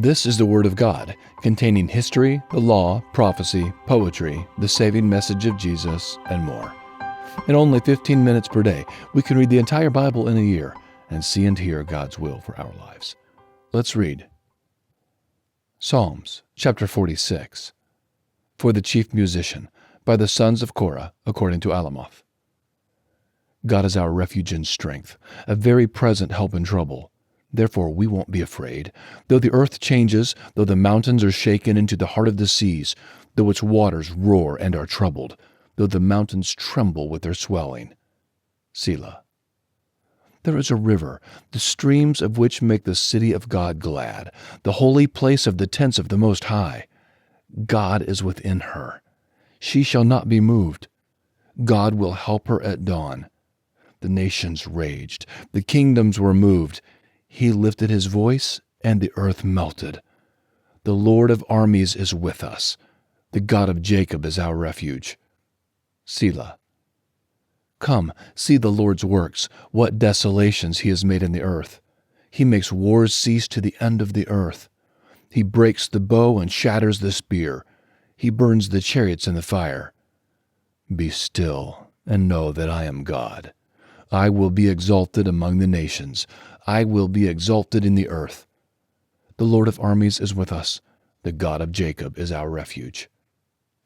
This is the Word of God, containing history, the law, prophecy, poetry, the saving message of Jesus, and more. In only 15 minutes per day, we can read the entire Bible in a year and see and hear God's will for our lives. Let's read. Psalms, chapter 46. For the chief musician, by the sons of Korah, according to Alamoth. God is our refuge and strength, a very present help in trouble. Therefore we won't be afraid, though the earth changes, though the mountains are shaken into the heart of the seas, though its waters roar and are troubled, though the mountains tremble with their swelling. Selah. There is a river, the streams of which make the city of God glad, the holy place of the tents of the Most High. God is within her. She shall not be moved. God will help her at dawn. The nations raged, the kingdoms were moved. He lifted his voice, and the earth melted. The Lord of armies is with us. The God of Jacob is our refuge. Selah. Come, see the Lord's works, what desolations he has made in the earth. He makes wars cease to the end of the earth. He breaks the bow and shatters the spear. He burns the chariots in the fire. Be still, and know that I am God. I will be exalted among the nations. I will be exalted in the earth. The Lord of armies is with us. The God of Jacob is our refuge.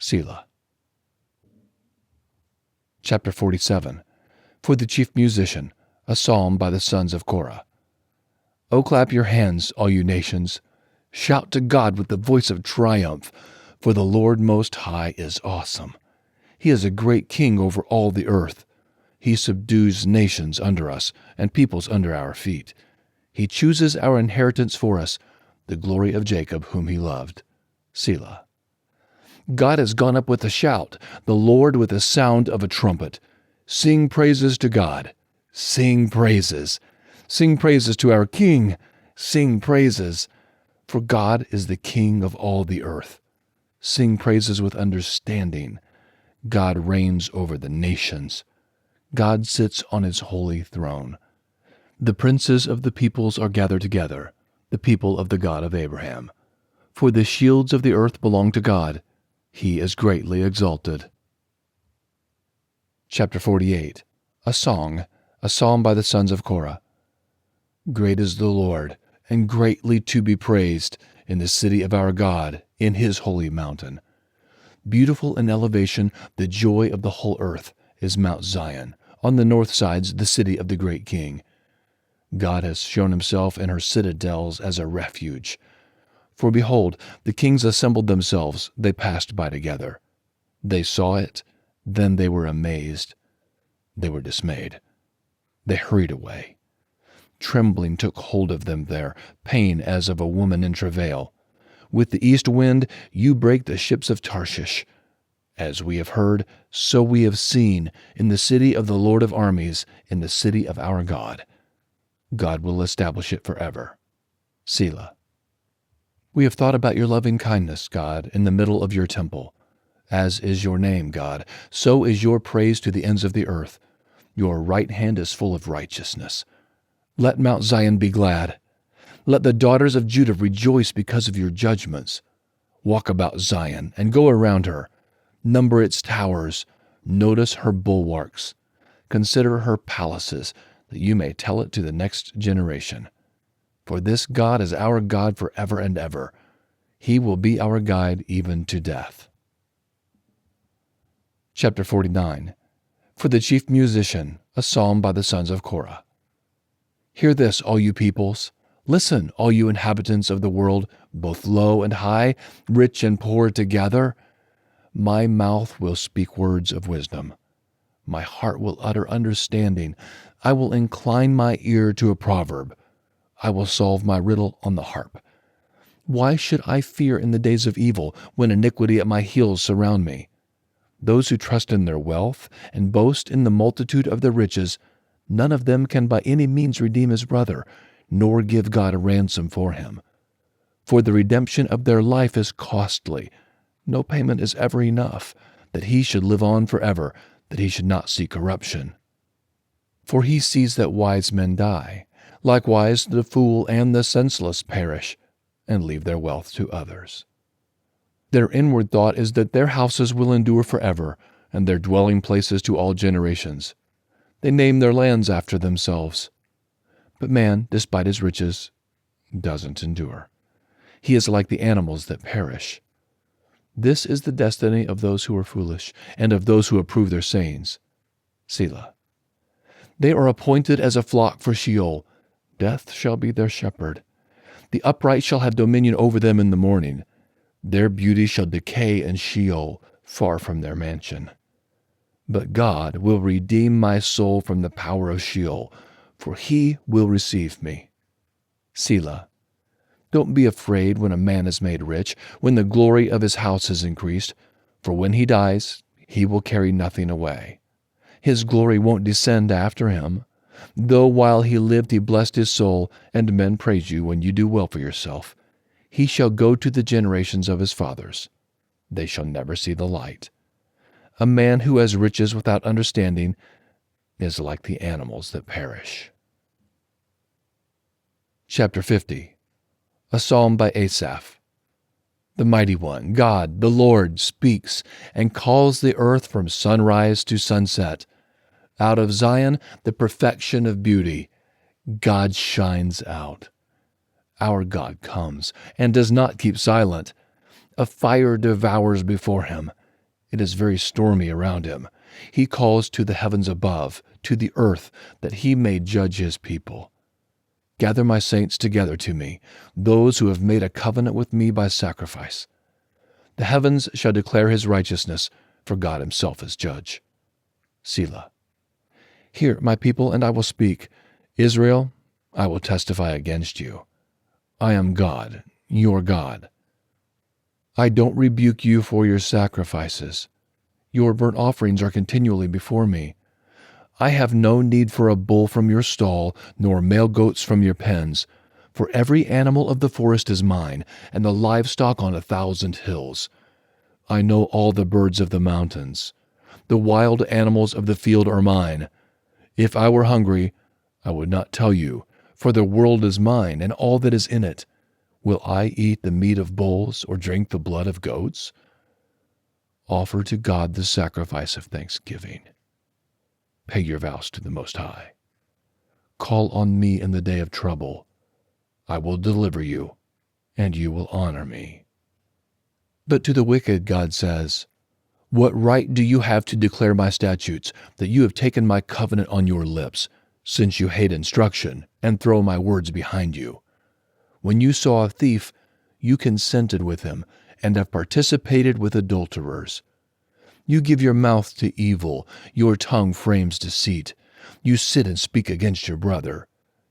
Selah. Chapter 47. For the chief musician, a psalm by the sons of Korah. O clap your hands, all you nations. Shout to God with the voice of triumph, for the Lord Most High is awesome. He is a great king over all the earth. He subdues nations under us and peoples under our feet. He chooses our inheritance for us, the glory of Jacob whom he loved. Selah. God has gone up with a shout, the Lord with the sound of a trumpet. Sing praises to God. Sing praises. Sing praises to our King. Sing praises. For God is the King of all the earth. Sing praises with understanding. God reigns over the nations. God sits on his holy throne. The princes of the peoples are gathered together, the people of the God of Abraham. For the shields of the earth belong to God. He is greatly exalted. Chapter 48. A psalm by the sons of Korah. Great is the Lord, and greatly to be praised in the city of our God, in his holy mountain. Beautiful in elevation, the joy of the whole earth is Mount Zion, on the north sides the city of the great King. God has shown himself in her citadels as a refuge. For behold, the kings assembled themselves, they passed by together. They saw it, then they were amazed. They were dismayed. They hurried away. Trembling took hold of them there, pain as of a woman in travail. With the east wind you break the ships of Tarshish. As we have heard, so we have seen, in the city of the Lord of armies, in the city of our God. God will establish it forever. Selah. We have thought about your loving kindness, God, in the middle of your temple. As is your name, God, so is your praise to the ends of the earth. Your right hand is full of righteousness. Let Mount Zion be glad. Let the daughters of Judah rejoice because of your judgments. Walk about Zion and go around her. Number its towers. Notice her bulwarks. Consider her palaces, that you may tell it to the next generation. For this God is our God forever and ever. He will be our guide even to death. Chapter 49. For the chief musician, a psalm by the sons of Korah. Hear this, all you peoples. Listen, all you inhabitants of the world, both low and high, rich and poor together. My mouth will speak words of wisdom. My heart will utter understanding. I will incline my ear to a proverb. I will solve my riddle on the harp. Why should I fear in the days of evil, when iniquity at my heels surround me? Those who trust in their wealth and boast in the multitude of their riches, none of them can by any means redeem his brother, nor give God a ransom for him. For the redemption of their life is costly. No payment is ever enough, that he should live on forever, that he should not see corruption. For he sees that wise men die. Likewise the fool and the senseless perish. and leave their wealth to others. Their inward thought is that their houses will endure forever, and their dwelling places to all generations. They name their lands after themselves. But man, despite his riches, doesn't endure. He is like the animals that perish. This is the destiny of those who are foolish, and of those who approve their sayings. Selah. They are appointed as a flock for Sheol. Death shall be their shepherd. The upright shall have dominion over them in the morning. Their beauty shall decay in Sheol, far from their mansion. But God will redeem my soul from the power of Sheol, for he will receive me. Selah. Don't be afraid when a man is made rich, when the glory of his house is increased, for when he dies, he will carry nothing away. His glory won't descend after him. Though while he lived he blessed his soul, and men praise you when you do well for yourself, he shall go to the generations of his fathers. They shall never see the light. A man who has riches without understanding is like the animals that perish. Chapter 50. A Psalm by Asaph. The Mighty One, God, the Lord, speaks and calls the earth from sunrise to sunset. Out of Zion, the perfection of beauty, God shines out. Our God comes and does not keep silent. A fire devours before him. It is very stormy around him. He calls to the heavens above, to the earth, that he may judge his people. Gather my saints together to me, those who have made a covenant with me by sacrifice. The heavens shall declare his righteousness, for God himself is judge. Selah. Hear, my people, and I will speak. Israel, I will testify against you. I am God, your God. I don't rebuke you for your sacrifices. Your burnt offerings are continually before me. I have no need for a bull from your stall, nor male goats from your pens. For every animal of the forest is mine, and the livestock on 1,000 hills. I know all the birds of the mountains. The wild animals of the field are mine. If I were hungry, I would not tell you, for the world is mine, and all that is in it. Will I eat the meat of bulls, or drink the blood of goats? Offer to God the sacrifice of thanksgiving. Pay your vows to the Most High. Call on me in the day of trouble. I will deliver you, and you will honor me. But to the wicked God says, What right do you have to declare my statutes, that you have taken my covenant on your lips, since you hate instruction and throw my words behind you? When you saw a thief, you consented with him, and have participated with adulterers. You give your mouth to evil, your tongue frames deceit. You sit and speak against your brother.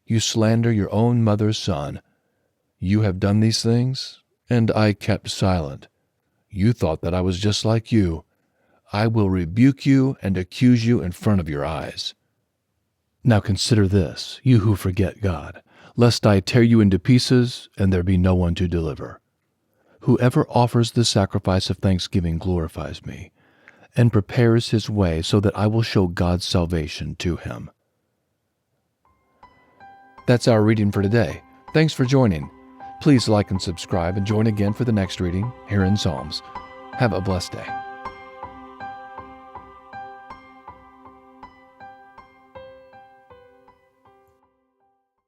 You slander your own mother's son. You have done these things, and I kept silent. You thought that I was just like you. I will rebuke you and accuse you in front of your eyes. Now consider this, you who forget God, lest I tear you into pieces, and there be no one to deliver. Whoever offers the sacrifice of thanksgiving glorifies me, and prepares his way so that I will show God's salvation to him. That's our reading for today. Thanks for joining. Please like and subscribe and join again for the next reading here in Psalms. Have a blessed day.